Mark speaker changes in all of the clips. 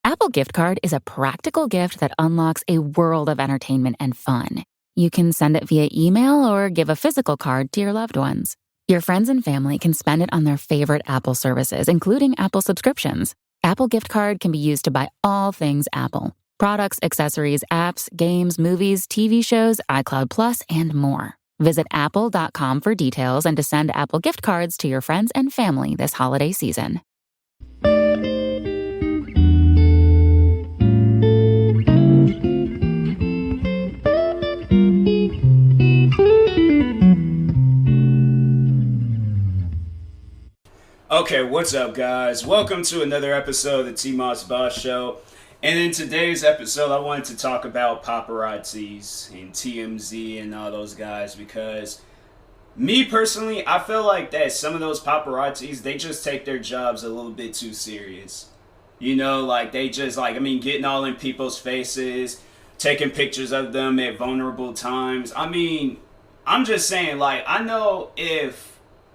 Speaker 1: Apple Gift Card is a practical gift that unlocks a world of entertainment and fun. You can send it via email or give a physical card to your loved ones. Your friends and family can spend it on their favorite Apple services, including Apple subscriptions. Apple Gift Card can be used to buy all things Apple: products, accessories, apps, games, movies, TV shows, iCloud Plus, and more. Visit apple.com for details and to send Apple Gift Cards to your friends and family this holiday season.
Speaker 2: Okay, what's up, guys? Welcome to another episode of the TMossBoss Show. And in today's episode, I wanted to talk about paparazzis and TMZ and all those guys because me personally, I feel like that some of those paparazzis, they just take their jobs a little bit too serious. You know, like they just getting all in people's faces, taking pictures of them at vulnerable times. I mean, I'm just saying, like, I know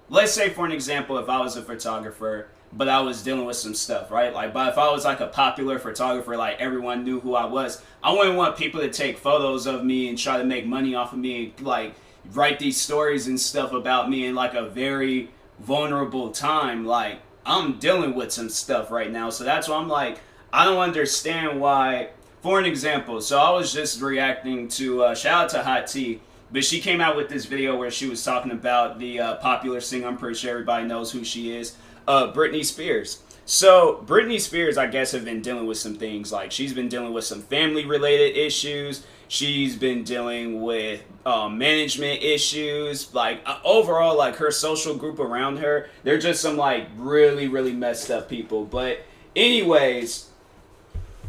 Speaker 2: let's say, for an example, if I was a photographer, but I was dealing with some stuff, right? Like, but if I was like a popular photographer, like everyone knew who I was, I wouldn't want people to take photos of me and try to make money off of me and like write these stories and stuff about me in like a very vulnerable time. Like, I'm dealing with some stuff right now. So that's why I'm like, I don't understand why, for an example, so I was just reacting to, shout out to Hot Tea, but she came out with this video where she was talking about the popular singer, I'm pretty sure everybody knows who she is, Britney Spears. So Britney Spears, I guess, have been dealing with some things. Like, she's been dealing with some family-related issues. She's been dealing with management issues. Like, overall, like, her social group around her, they're just some, like, really, really messed up people. But anyways,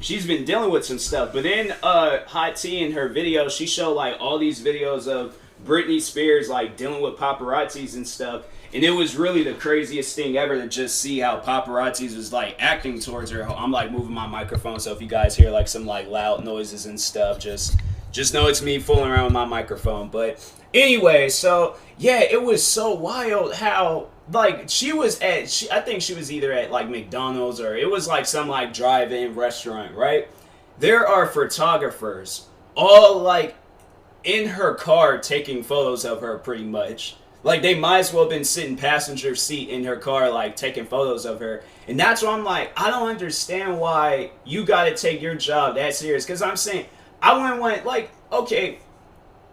Speaker 2: she's been dealing with some stuff. But in Hot Tea, in her video, she showed like all these videos of Britney Spears like dealing with paparazzis and stuff. And it was really the craziest thing ever to just see how paparazzis was like acting towards her. I'm like moving my microphone, so if you guys hear like some like loud noises and stuff, just know it's me fooling around with my microphone. But anyway, so yeah, it was so wild how like I think she was either at like McDonald's or it was like some like drive-in restaurant, right? There are photographers all like in her car taking photos of her pretty much. Like, they might as well have been sitting passenger seat in her car, like, taking photos of her. And that's why I'm like, I don't understand why you gotta take your job that serious. Because I'm saying, I wouldn't want, like, okay,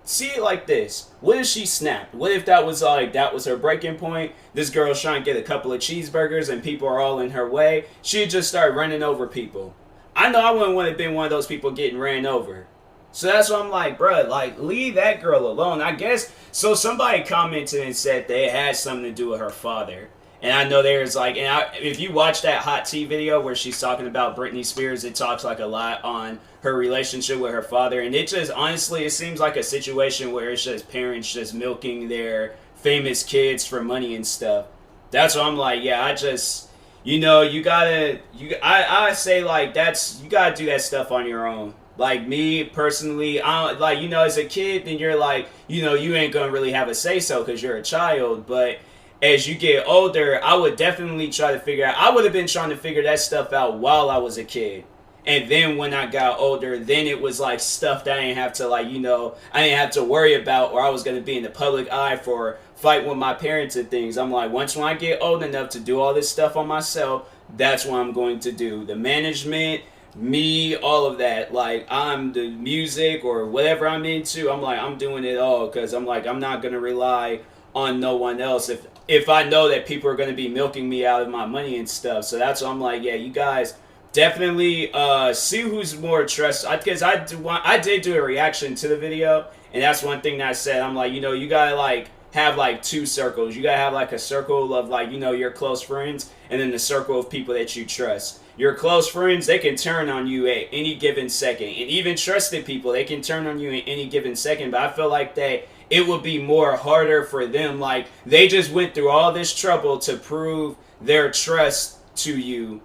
Speaker 2: see it like this. What if she snapped? What if that was her breaking point? This girl's trying to get a couple of cheeseburgers and people are all in her way. She'd just start running over people. I know I wouldn't want to have been one of those people getting ran over. So that's why I'm like, bruh, like, leave that girl alone. I guess, so somebody commented and said that it had something to do with her father. And I know there's like, if you watch that Hot Tea video where she's talking about Britney Spears, it talks like a lot on her relationship with her father. And it just, honestly, it seems like a situation where it's just parents just milking their famous kids for money and stuff. That's why I'm like, yeah, I just, you know, I say like, you gotta do that stuff on your own. Like, me personally, like, you know, as a kid, then you're like, you know, you ain't gonna really have a say-so because you're a child. But as you get older, I would definitely try to figure out, I would have been trying to figure that stuff out while I was a kid. And then when I got older, then it was like stuff that I didn't have to, like, you know, I didn't have to worry about, or I was gonna be in the public eye for fighting with my parents and things. I'm like, when I get old enough to do all this stuff on myself, that's what I'm going to do. The management, me, all of that, like, I'm the music or whatever I'm into, I'm like, I'm doing it all, because I'm like, I'm not going to rely on no one else if I know that people are going to be milking me out of my money and stuff. So that's why I'm like, yeah, you guys definitely see who's more trusted, because I did do a reaction to the video, and that's one thing that I said. I'm like, you know, you gotta like have like two circles. You gotta have like a circle of like, you know, your close friends, and then the circle of people that you trust. Your close friends, they can turn on you at any given second. And even trusted people, they can turn on you at any given second. But I feel like that it would be more harder for them. Like, they just went through all this trouble to prove their trust to you.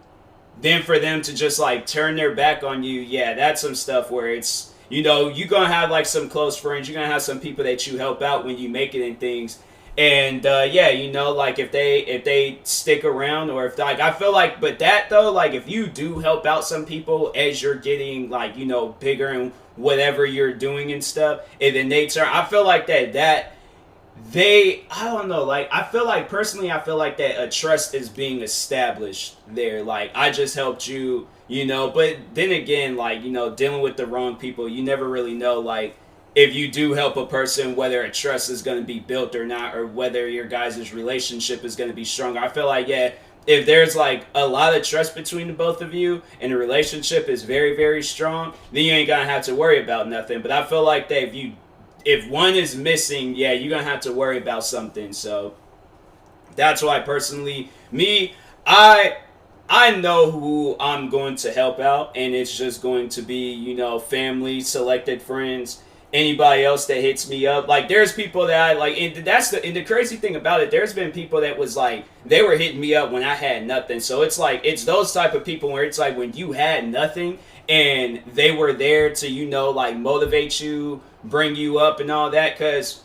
Speaker 2: Then for them to just like turn their back on you, yeah, that's some stuff where it's, you know, you're going to have like some close friends. You're going to have some people that you help out when you make it and things. And yeah, you know, like if they stick around, or if like I feel like, but that though, like if you do help out some people as you're getting like, you know, bigger and whatever you're doing and stuff, and then they turn, I feel like that they, I don't know, like I feel like personally, I feel like that a trust is being established there. Like I just helped you, you know, but then again, like, you know, dealing with the wrong people, you never really know, like if you do help a person, whether a trust is going to be built or not, or whether your guys' relationship is going to be strong. I feel like, yeah, if there's like a lot of trust between the both of you and the relationship is very, very strong, then you ain't gonna have to worry about nothing. But I feel like that if one is missing, yeah, you're gonna have to worry about something. So that's why personally, me, I I know who I'm going to help out, and it's just going to be, you know, family, selected friends, anybody else that hits me up. Like, there's people that I like, and the crazy thing about it. There's been people that was like, they were hitting me up when I had nothing. So it's like, it's those type of people where it's like when you had nothing and they were there to, you know, like motivate you, bring you up, and all that. Because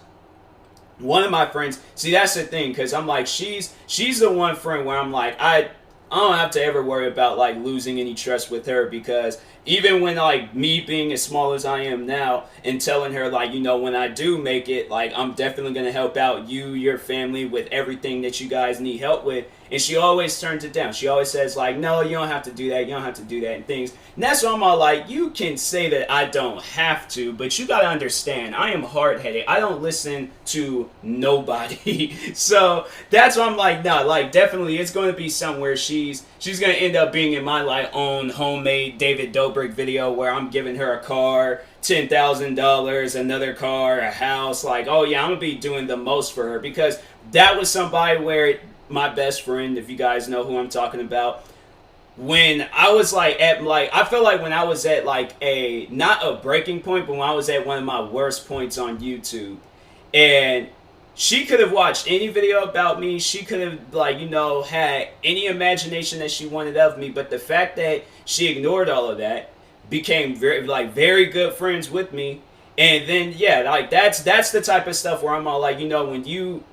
Speaker 2: one of my friends, see, that's the thing, because I'm like, she's the one friend where I'm like, I don't have to ever worry about like losing any trust with her, because even when like me being as small as I am now and telling her, like, you know, when I do make it, like, I'm definitely going to help out you, your family, with everything that you guys need help with, and she always turns it down. She always says like, no, you don't have to do that, you don't have to do that, and things. And that's why I'm all like, you can say that I don't have to, but you got to understand, I am hard-headed. I don't listen to nobody. So that's why I'm like, nah, like, definitely it's going to be somewhere she's going to end up being in my like own homemade David Dobrik video where I'm giving her a car, $10,000, another car, a house. Like, oh yeah, I'm going to be doing the most for her, because that was somebody where my best friend, if you guys know who I'm talking about, when I was like at like, I feel like when I was at like a, not a breaking point, but when I was at one of my worst points on YouTube, and she could have watched any video about me, she could have, like, you know, had any imagination that she wanted of me, but the fact that she ignored all of that, became very, like, very good friends with me, and then yeah, like that's the type of stuff where I'm all like, you know, when you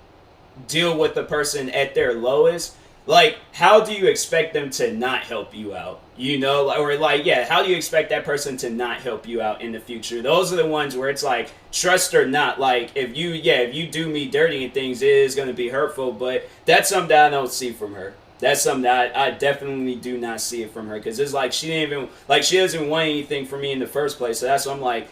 Speaker 2: deal with the person at their lowest, like, how do you expect them to not help you out? You know, or like, yeah, how do you expect that person to not help you out in the future? Those are the ones where it's like, trust or not, like, if you do me dirty and things, it is going to be hurtful, but that's something that I don't see from her. That's something that I definitely do not see it from her, because it's like, she didn't even, like, she doesn't want anything from me in the first place, so that's what I'm like,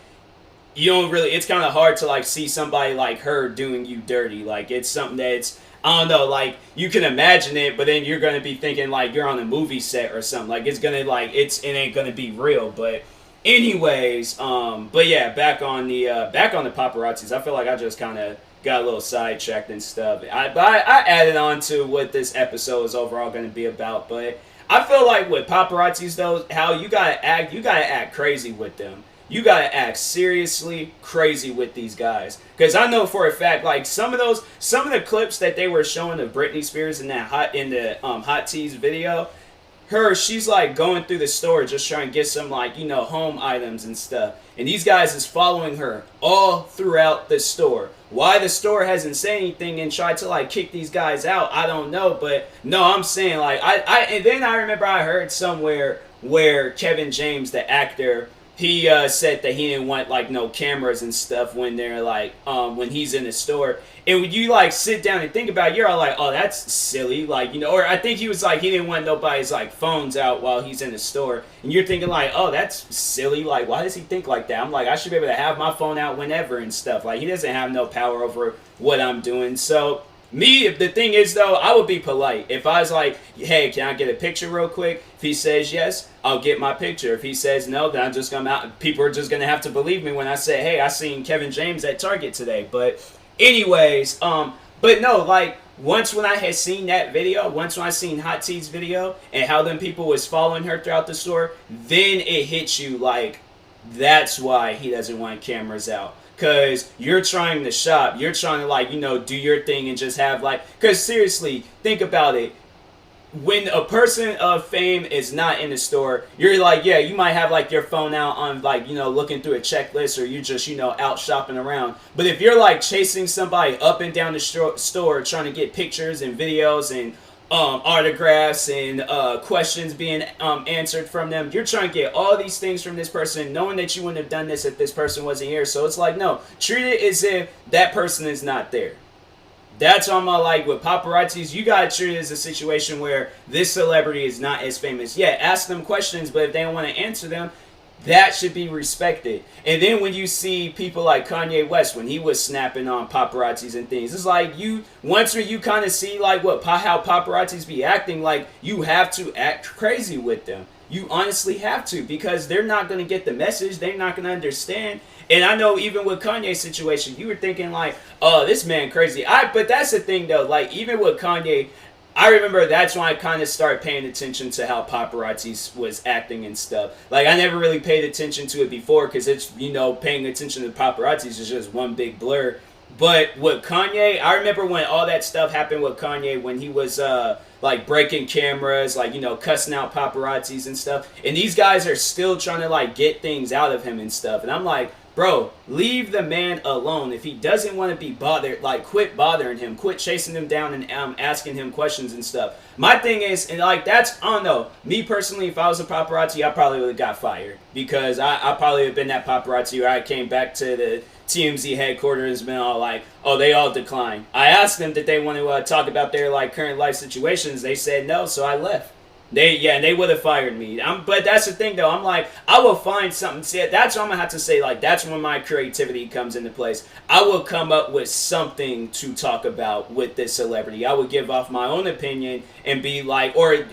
Speaker 2: you don't really, it's kind of hard to like see somebody like her doing you dirty. Like, it's something that's, I don't know, like, you can imagine it, but then you're going to be thinking like you're on a movie set or something. Like, it's going to, like, it ain't going to be real. But anyways, but yeah, back on the paparazzis. I feel like I just kind of got a little sidetracked and stuff. But I added on to what this episode is overall going to be about. But I feel like with paparazzis though, how you gotta act crazy with them. You gotta act seriously crazy with these guys, because I know for a fact, like, some of the clips that they were showing of Britney Spears in that Hot Teas video, she's like going through the store just trying to get some, like, you know, home items and stuff, and these guys is following her all throughout the store. Why the store hasn't said anything and tried to like kick these guys out, I don't know, but no, I'm saying, like, and then I remember I heard somewhere where Kevin James, the actor, he said that he didn't want like no cameras and stuff when they're like when he's in the store. And when you like sit down and think about it, you're all like, oh, that's silly, like, you know. Or I think he was like, he didn't want nobody's like phones out while he's in the store, and you're thinking like, oh, that's silly, like, why does he think like that? I'm like, I should be able to have my phone out whenever and stuff. Like, he doesn't have no power over what I'm doing. So me, if the thing is though, I would be polite. If I was like, hey, can I get a picture real quick? If he says yes, I'll get my picture. If he says no, then I'm just gonna people are just gonna have to believe me when I say, hey, I seen Kevin James at Target today. But anyways, but no, like, once when I had seen that video, once when I seen Hot Tea's video and how them people was following her throughout the store, then it hits you like, that's why he doesn't want cameras out. Because you're trying to shop. You're trying to, like, you know, do your thing and just have, like... Because seriously, think about it. when a person of fame is not in the store, you're like, yeah, you might have like your phone out on like, looking through a checklist, or you just, out shopping around. But if you're like chasing somebody up and down the store trying to get pictures and videos and autographs and questions being answered from them, you're trying to get all these things from this person, knowing that you wouldn't have done this if this person wasn't here. So it's like, no, treat it as if that person is not there. That's on my, like, with paparazzis, you gotta treat it as a situation where this celebrity is not as famous. Yeah, ask them questions, but if they don't want to answer them, that should be respected. And then when you see people like Kanye West, when he was snapping on paparazzis and things, it's like once you kind of see like how paparazzis be acting, like you have to act crazy with them. You honestly have to, because they're not going to get the message. They're not going to understand. And I know even with Kanye's situation, you were thinking like, oh, this man crazy. But that's the thing though, like even with Kanye, I remember that's when I kind of started paying attention to how paparazzi was acting and stuff. Like, I never really paid attention to it before because it's, paying attention to paparazzi is just one big blur. But with Kanye, I remember when all that stuff happened with Kanye, when he was, like, breaking cameras, like, cussing out paparazzis and stuff. And these guys are still trying to, like, get things out of him and stuff. And I'm like, bro, leave the man alone. If he doesn't want to be bothered, like, quit bothering him. Quit chasing him down and asking him questions and stuff. My thing is, and like, that's, I don't know. Me personally, if I was a paparazzi, I probably would have got fired. Because I probably would have been that paparazzi where I came back to the TMZ headquarters and been all like, oh, they all declined. I asked them that they want to talk about their, like, current life situations. They said no, so I left. They would have fired me. But that's the thing, though. I'm like, I will find something. See, that's what I'm going to have to say. Like, that's when my creativity comes into place. I will come up with something to talk about with this celebrity. I would give off my own opinion and be like, but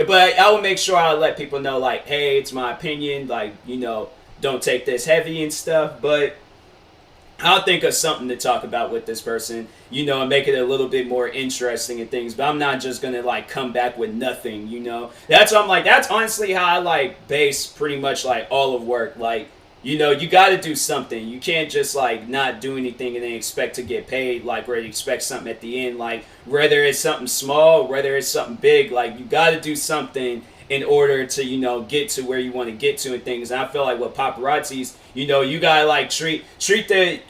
Speaker 2: I will make sure I let people know, like, hey, it's my opinion. Like, don't take this heavy and stuff. But I'll think of something to talk about with this person, and make it a little bit more interesting and things. But I'm not just going to, like, come back with nothing, That's what I'm like, that's honestly how I, like, base pretty much, like, all of work. Like, you got to do something. You can't just, like, not do anything and then expect to get paid, like, or expect something at the end. Like, whether it's something small, whether it's something big, like, you got to do something in order to, get to where you want to get to and things. And I feel like with paparazzis, you gotta, like, treat the,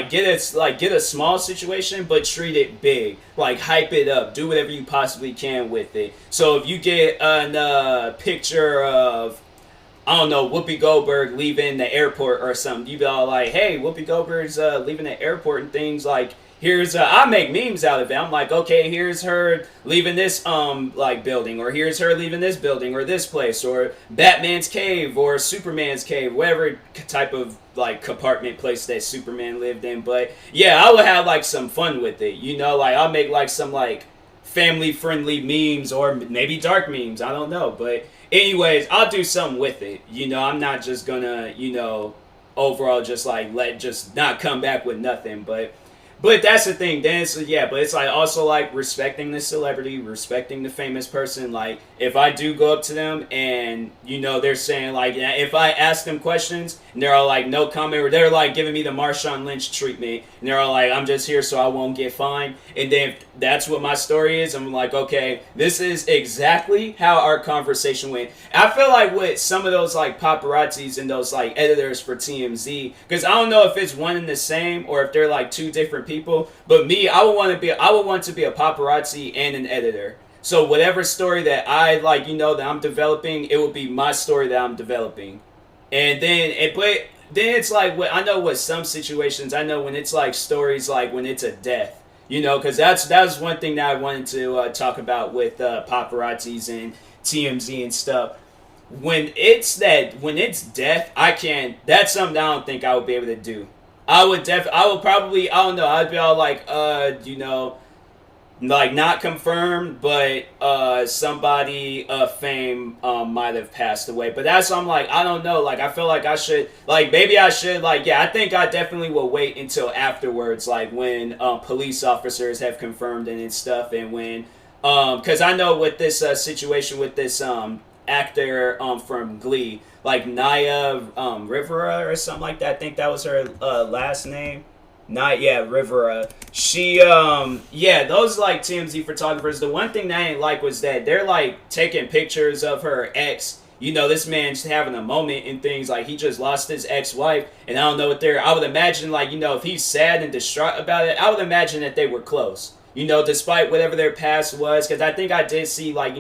Speaker 2: get a small situation, but treat it big. Like, hype it up. Do whatever you possibly can with it. So if you get a picture of, I don't know, Whoopi Goldberg leaving the airport or something, you be all like, hey, Whoopi Goldberg's leaving the airport and things, like, here's, I make memes out of it. I'm like, okay, here's her leaving this, like, building, or here's her leaving this building, or this place, or Batman's cave, or Superman's cave, whatever type of, like, compartment place that Superman lived in. But, yeah, I would have, like, some fun with it, like, I'll make, like, some, like, family-friendly memes, or maybe dark memes, I don't know, but anyways, I'll do something with it, I'm not just gonna, overall just, like, just not come back with nothing, but that's the thing. Then but it's like also like respecting the celebrity, respecting the famous person. Like, if I do go up to them and they're saying like, yeah, if I ask them questions and they're all like no comment, or they're like giving me the Marshawn Lynch treatment and they're all like, I'm just here so I won't get fined. And then if that's what my story is, I'm like, okay, this is exactly how our conversation went. I feel like with some of those like paparazzis and those like editors for TMZ, because I don't know if it's one and the same or if they're like two different people, but me, I would want to be a paparazzi and an editor. So whatever story that I like, that I'm developing, it would be my story that I'm developing. And then it's like, I know with some situations, I know when it's like stories like when it's a death, because that's one thing that I wanted to talk about with paparazzis and TMZ and stuff. When it's death, that's something I don't think I would be able to do. I would probably, I don't know, I'd be all like, like not confirmed, but somebody of fame might have passed away. But that's what I'm like, I don't know, like I feel like I should, like maybe I should, like, yeah, I think I definitely will wait until afterwards, like when police officers have confirmed it and stuff, and when, because I know with this situation with this actor from Glee, like Naya Rivera or something like that, I think that was her last name. Not yet, Rivera. She, yeah, those like TMZ photographers. The one thing that I didn't like was that they're like taking pictures of her ex. You know, this man's having a moment and things like he just lost his ex-wife, and I don't know what they're. I would imagine like if he's sad and distraught about it, I would imagine that they were close. Despite whatever their past was, because I think I did see I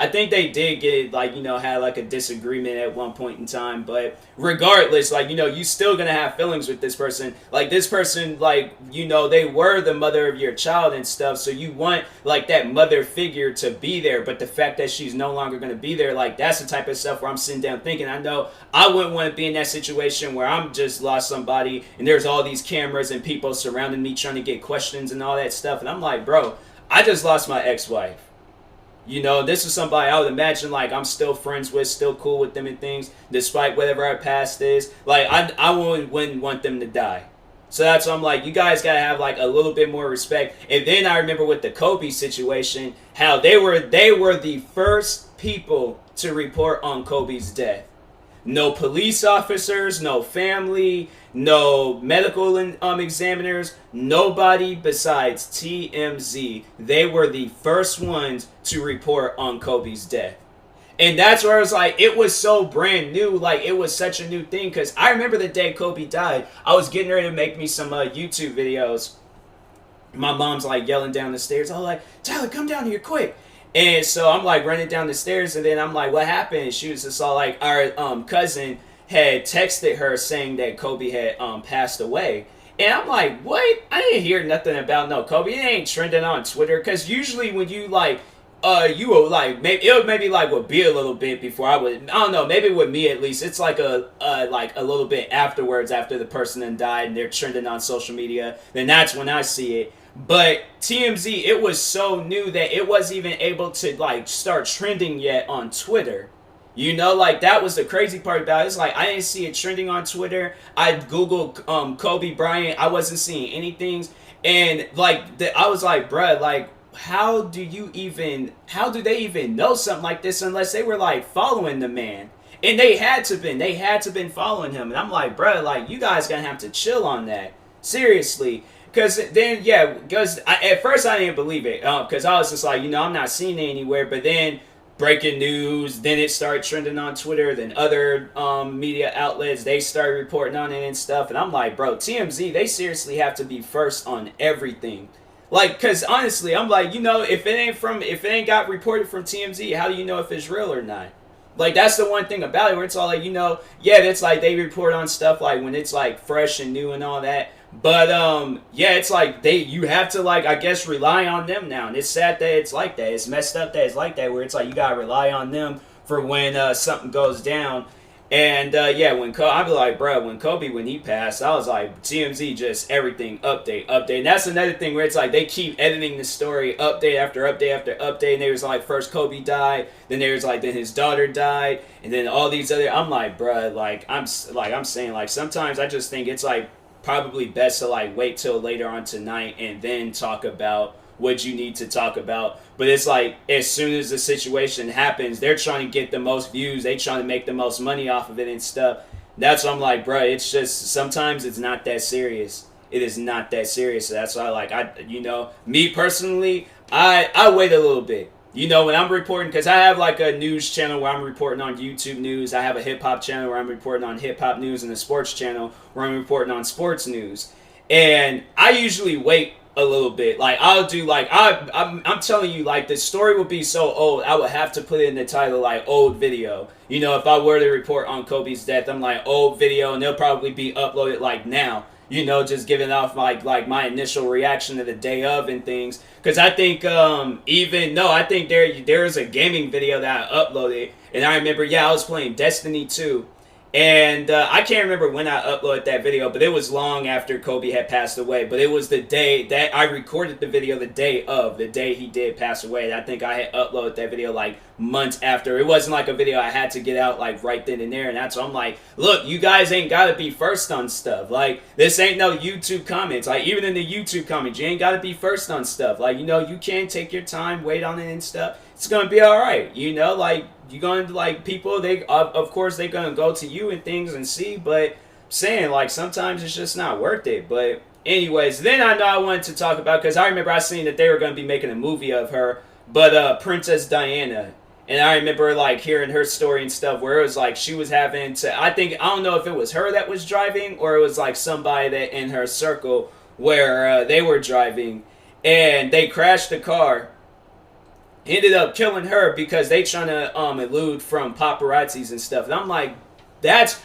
Speaker 2: think they did get had like a disagreement at one point in time, but regardless, you still gonna have feelings with this person. Like this person, they were the mother of your child and stuff, so you want like that mother figure to be there, but the fact that she's no longer gonna be there, like that's the type of stuff where I'm sitting down thinking, I know I wouldn't want to be in that situation where I'm just lost somebody and there's all these cameras and people surrounding me trying to get questions and all that stuff, and I'm like, bro, I just lost my ex-wife. This is somebody I would imagine like I'm still friends with, still cool with them and things, despite whatever our past is. Like I wouldn't want them to die. So that's why I'm like, you guys gotta have like a little bit more respect. And then I remember with the Kobe situation, how they were the first people to report on Kobe's death. No police officers, no family, no medical examiners, nobody besides TMZ. They were the first ones to report on Kobe's death. And that's where I was like, it was so brand new. Like, it was such a new thing. Because I remember the day Kobe died, I was getting ready to make me some YouTube videos. My mom's like yelling down the stairs. I was like, Tyler, come down here quick. And so I'm like running down the stairs, and then I'm like, what happened? And she was just all like, our cousin had texted her saying that Kobe had passed away. And I'm like, what? I didn't hear nothing about no Kobe. It ain't trending on Twitter, because usually when you you will like maybe would be a little bit before I don't know, maybe with me at least it's like a little bit afterwards, after the person then died and they're trending on social media, then that's when I see it. But TMZ, it was so new that it wasn't even able to start trending yet on Twitter. That was the crazy part about it. It's like I didn't see it trending on Twitter. I googled Kobe Bryant, I wasn't seeing anything, and I was like, bruh, how do they even know something like this unless they were following the man? And they had to been following him. And I'm like, bruh, you guys gonna have to chill on that, seriously. Because at first I didn't believe it, because I was just like, I'm not seeing it anywhere. But then breaking news, then it started trending on Twitter, then other media outlets, they started reporting on it and stuff. And I'm like, bro, TMZ, they seriously have to be first on everything. Because honestly, I'm like, if it ain't got reported from TMZ, how do you know if it's real or not? That's the one thing about it, where it's all like, it's like they report on stuff when it's fresh and new and all that. But it's you have to I guess rely on them now. And it's sad that it's like that. It's messed up that it's like that, where it's you gotta rely on them for when something goes down. And when I'd be like, bro, when he passed, I was like, TMZ just everything update. And that's another thing where it's they keep editing the story update after update after update. And there was first Kobe died, then there was then his daughter died, and then all these other. I'm like, bro, I'm saying sometimes I just think it's probably best to wait till later on tonight and then talk about what you need to talk about. But it's as soon as the situation happens, they're trying to get the most views, they trying to make the most money off of it and stuff. That's what I'm like, bro, it's just sometimes it's not that serious. It is not that serious. So that's why me personally, I wait a little bit. When I'm reporting, because I have a news channel where I'm reporting on YouTube news. I have a hip hop channel where I'm reporting on hip hop news, and a sports channel where I'm reporting on sports news. And I usually wait a little bit. I'll do I'm telling you, the story would be so old, I would have to put it in the title old video. If I were to report on Kobe's death, I'm old video, and they'll probably be uploaded now. Just giving off my initial reaction to the day of and things. Because I think I think there is a gaming video that I uploaded, and I remember I was playing Destiny 2. And I can't remember when I uploaded that video, but it was long after Kobe had passed away. But it was the day that I recorded the video, the day he did pass away. I think I had uploaded that video months after. It wasn't a video I had to get out right then and there. And that's why I'm like, look, you guys ain't got to be first on stuff. This ain't no YouTube comments. Even in the YouTube comments, you ain't got to be first on stuff. You can take your time, wait on it and stuff. It's going to be all right. You're going to people, they of course they're going to go to you and things and see, but saying sometimes it's just not worth it. But anyways, then I know I wanted to talk about, because I remember I seen that they were going to be making a movie of her, but Princess Diana. And I remember like hearing her story and stuff where it was like she was having to, I don't know if it was her that was driving or it was like somebody that in her circle where they were driving and they crashed the car, ended up killing her because they trying to elude from paparazzis and stuff. And I'm like, that's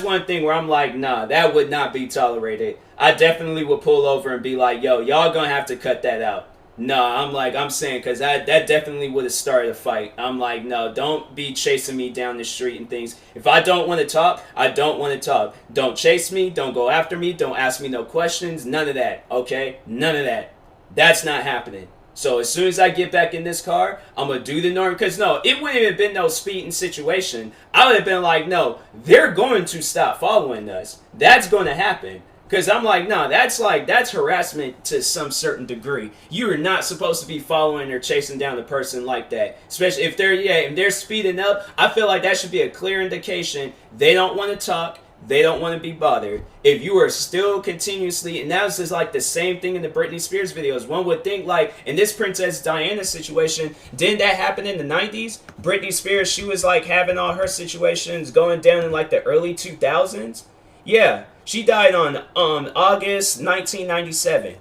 Speaker 2: one thing where I'm like, nah, that would not be tolerated. I definitely would pull over and be like, yo, y'all gonna have to cut that out. No, I'm saying, because that definitely would have started a fight. I'm like, no, don't be chasing me down the street and things. If I don't want to talk, I don't want to talk. Don't chase me, don't go after me, don't ask me no questions, none of that, okay? None of that. That's not happening. So as soon as I get back in this car, I'm going to do the norm. Because no, it wouldn't have been no speeding situation. I would have been like, no, they're going to stop following us. That's going to happen. Because I'm like, no, that's harassment to some certain degree. You are not supposed to be following or chasing down a person like that. Especially if they're speeding up. I feel like that should be a clear indication they don't want to talk. They don't want to be bothered. If you are still continuously, and that was just like the same thing in the Britney Spears videos. One would think like in this Princess Diana situation, didn't that happen in the 90s? Britney Spears, she was like having all her situations going down in like the early 2000s. Yeah. She died on August 1997.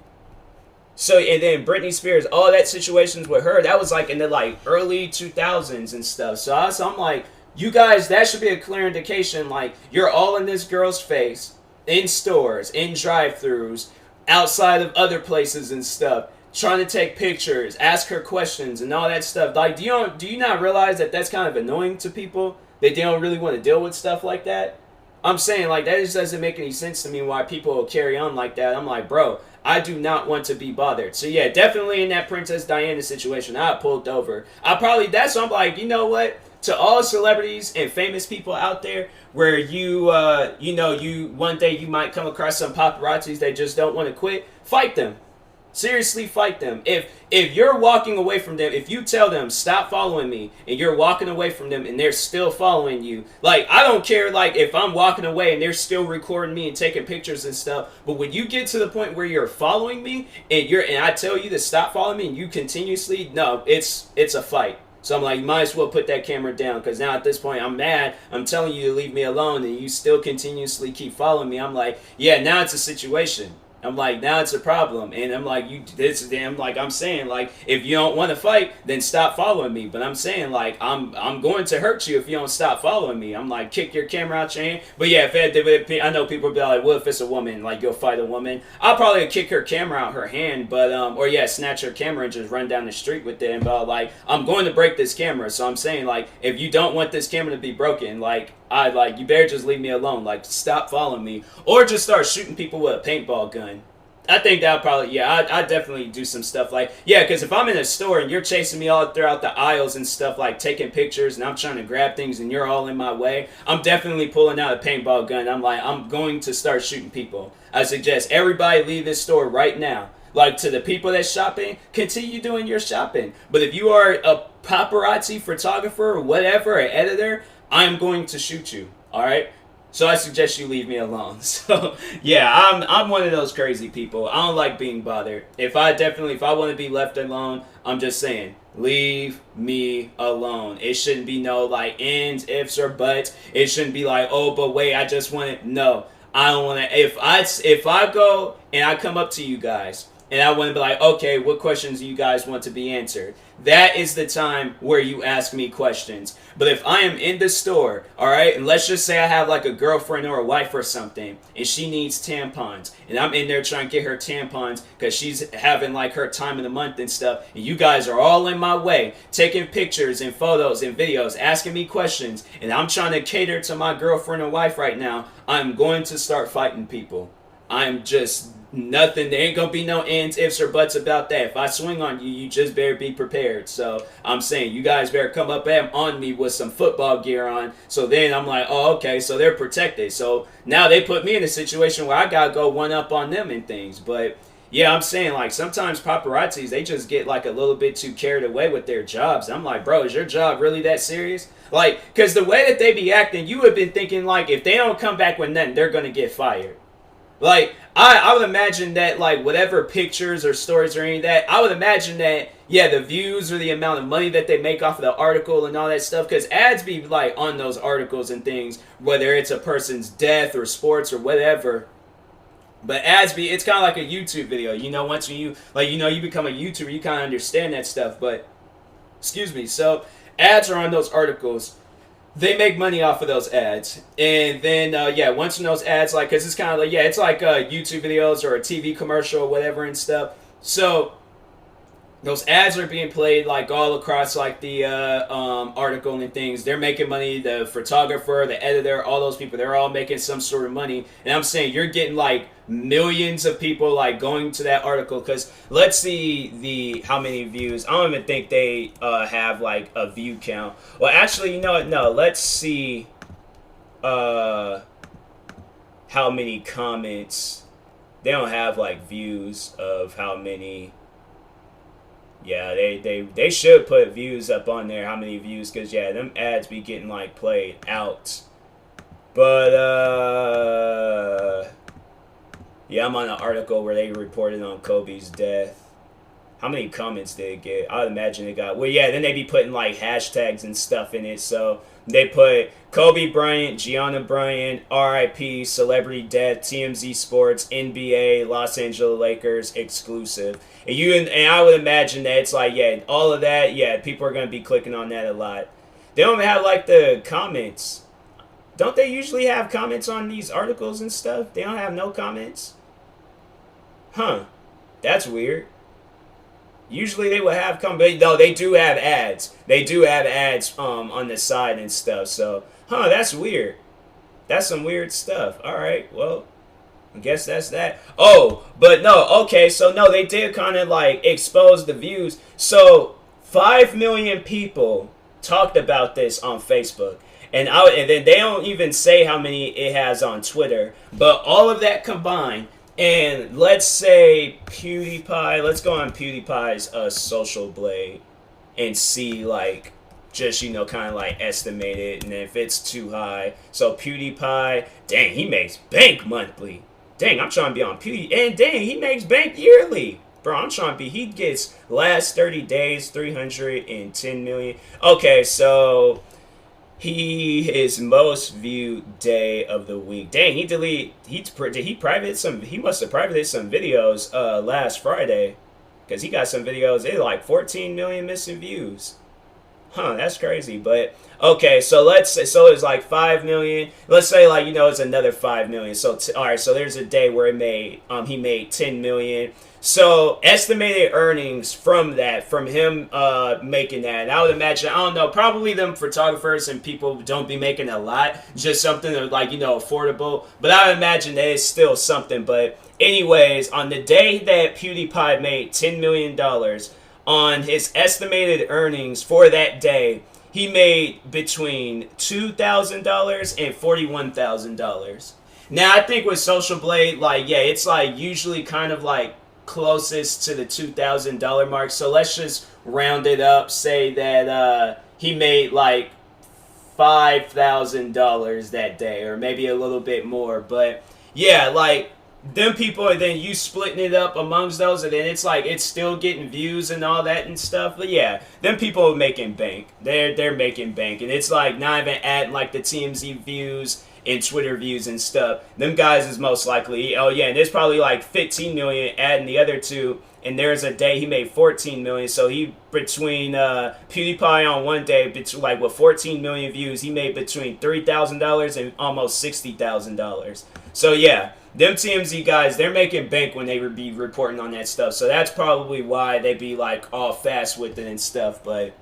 Speaker 2: So, and then Britney Spears, all that situations with her, that was like in the like early 2000s and stuff. So I'm like, you guys, that should be a clear indication. Like, you're all in this girl's face, in stores, in drive-thrus, outside of other places and stuff, trying to take pictures, ask her questions and all that stuff. Like, do you not realize that that's kind of annoying to people? That they don't really want to deal with stuff like that? I'm saying, like, that just doesn't make any sense to me why people will carry on like that. I'm like, bro, I do not want to be bothered. So, yeah, definitely in that Princess Diana situation, I pulled over. That's why I'm like, you know what? To all celebrities and famous people out there where you one day you might come across some paparazzis that just don't want to quit, fight them. Seriously, fight them. If you're walking away from them, if you tell them, stop following me, and you're walking away from them and they're still following you, like, I don't care, like, if I'm walking away and they're still recording me and taking pictures and stuff, but when you get to the point where you're following me and I tell you to stop following me and you continuously, no, it's a fight. So I'm like, you might as well put that camera down, because now at this point I'm mad. I'm telling you to leave me alone and you still continuously keep following me. I'm like, yeah, now it's a situation. I'm like, now it's a problem. And I'm like, I'm saying, like, if you don't want to fight, then stop following me. But I'm saying, like, I'm going to hurt you if you don't stop following me. I'm like, kick your camera out your hand. But yeah, I know people will be like, well, if it's a woman, like, you'll fight a woman. I'll probably kick her camera out her hand, but, or yeah, snatch her camera and just run down the street with it. But like, I'm going to break this camera. So I'm saying, like, if you don't want this camera to be broken, like, you better just leave me alone. Like, stop following me. Or just start shooting people with a paintball gun. I think that would probably, yeah, I'd definitely do some stuff like, yeah, because if I'm in a store and you're chasing me all throughout the aisles and stuff, like taking pictures and I'm trying to grab things and you're all in my way, I'm definitely pulling out a paintball gun. I'm like, I'm going to start shooting people. I suggest everybody leave this store right now. Like, to the people that's shopping, continue doing your shopping. But if you are a paparazzi photographer or whatever, an editor, I'm going to shoot you, all right? So I suggest you leave me alone. So yeah, I'm one of those crazy people. I don't like being bothered. If I want to be left alone, I'm just saying, leave me alone. It shouldn't be no like ands, ifs, or buts. It shouldn't be like, oh, but wait, I just want to. No, I don't want to. If I go and I come up to you guys and I want to be like, okay, what questions do you guys want to be answered? That is the time where you ask me questions. But if I am in the store, all right, and let's just say I have like a girlfriend or a wife or something, and she needs tampons, and I'm in there trying to get her tampons because she's having like her time of the month and stuff, and you guys are all in my way, taking pictures and photos and videos, asking me questions, and I'm trying to cater to my girlfriend or wife right now, I'm going to start fighting people. I'm just nothing. There ain't gonna be no ands, ifs, or buts about that. If I swing on you, you just better be prepared. So I'm saying you guys better come up on me with some football gear on. So then I'm like, oh, okay, so they're protected. So now they put me in a situation where I gotta go one up on them and things. But yeah, I'm saying, like, sometimes paparazzis, they just get like a little bit too carried away with their jobs. I'm like, bro, is your job really that serious? Like, because the way that they be acting, you have been thinking like if they don't come back with nothing, they're gonna get fired. Like, I would imagine that, like, whatever pictures or stories or any of that, I would imagine that, yeah, the views or the amount of money that they make off of the article and all that stuff, because ads be, like, on those articles and things, whether it's a person's death or sports or whatever. But ads be, it's kind of like a YouTube video. You know, once you, like, you know, you become a YouTuber, you kind of understand that stuff. But, excuse me, so ads are on those articles. They make money off of those ads. And then, yeah, once in those ads, like, because it's kind of like, yeah, it's like YouTube videos or a TV commercial or whatever and stuff. So, those ads are being played, like, all across, like, the article and things. They're making money. The photographer, the editor, all those people, they're all making some sort of money. And I'm saying you're getting, like, millions of people, like, going to that article. Because let's see how many views. I don't even think they have, like, a view count. Well, actually, you know what? No, let's see how many comments. They don't have, like, views of how many. Yeah, they should put views up on there, how many views, because, yeah, them ads be getting, like, played out. But, yeah, I'm on an article where they reported on Kobe's death. How many comments did it get? I would imagine it got, well, yeah, then they be putting, like, hashtags and stuff in it, so they put Kobe Bryant, Gianna Bryant, RIP, celebrity death, TMZ Sports, NBA, Los Angeles Lakers, exclusive. And I would imagine that it's like, yeah, all of that, yeah, people are going to be clicking on that a lot. They don't even have, like, the comments. Don't they usually have comments on these articles and stuff? They don't have no comments? Huh. That's weird. Usually they would have comments. No, they do have ads. They do have ads on the side and stuff. So, that's weird. That's some weird stuff. All right, well, I guess that's that. Oh, but no, okay, so no, they did kind of like expose the views. So 5 million people talked about this on Facebook. And then they don't even say how many it has on Twitter. But all of that combined, and let's say PewDiePie, let's go on PewDiePie's social blade and see, like, just, you know, kind of like estimate it. And if it's too high. So PewDiePie, dang, he makes bank monthly. Dang, I'm trying to be on PewDiePie. And dang, he makes bank yearly. Bro, I'm trying to be, he gets last 30 days, 310 million. Okay, so his most viewed day of the week. Dang, he must have privated some videos last Friday. Because he got some videos, they like 14 million missing views. That's crazy. But okay, so let's say, so it's like 5 million. Let's say, like, you know, it's another 5 million. So all right, so there's a day where he made 10 million. So estimated earnings from that, from him making that, and I would imagine, I don't know, probably them photographers and people don't be making a lot, just something that, like, you know, affordable. But I would imagine that it's still something. But anyways, on the day that PewDiePie made $10 million, on his estimated earnings for that day, he made between $2,000 and $41,000. Now, I think with Social Blade, like, yeah, it's like usually kind of like closest to the $2,000 mark. So let's just round it up, say that he made like $5,000 that day, or maybe a little bit more. But yeah, like, them people, and then you splitting it up amongst those, and then it's like it's still getting views and all that and stuff. But yeah, them people are making bank. They're making bank, and it's like not even adding like the TMZ views and Twitter views and stuff. Them guys is most likely, oh yeah, and there's probably like 15 million adding the other two. And there's a day he made 14 million. So he, between PewDiePie on one day, like with 14 million views, he made between $3,000 and almost $60,000. So yeah, them TMZ guys, they're making bank when they would be reporting on that stuff. So that's probably why they be like all fast with it and stuff. But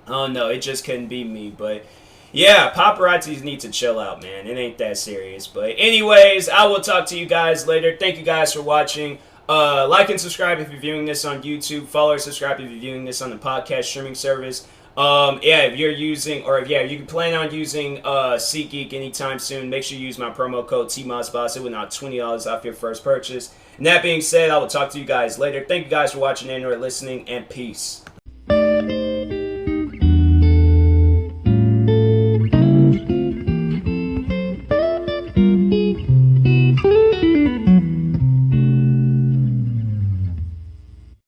Speaker 2: I don't know, it just couldn't be me. But yeah, paparazzis need to chill out, man. It ain't that serious. But anyways, I will talk to you guys later. Thank you guys for watching. Like and subscribe if you're viewing this on YouTube. Follow or subscribe if you're viewing this on the podcast streaming service. Yeah, if you're using, or if, yeah, you can plan on using SeatGeek anytime soon, make sure you use my promo code TMossBoss. It will knock $20 off your first purchase. And that being said, I will talk to you guys later. Thank you guys for watching and or listening, and peace.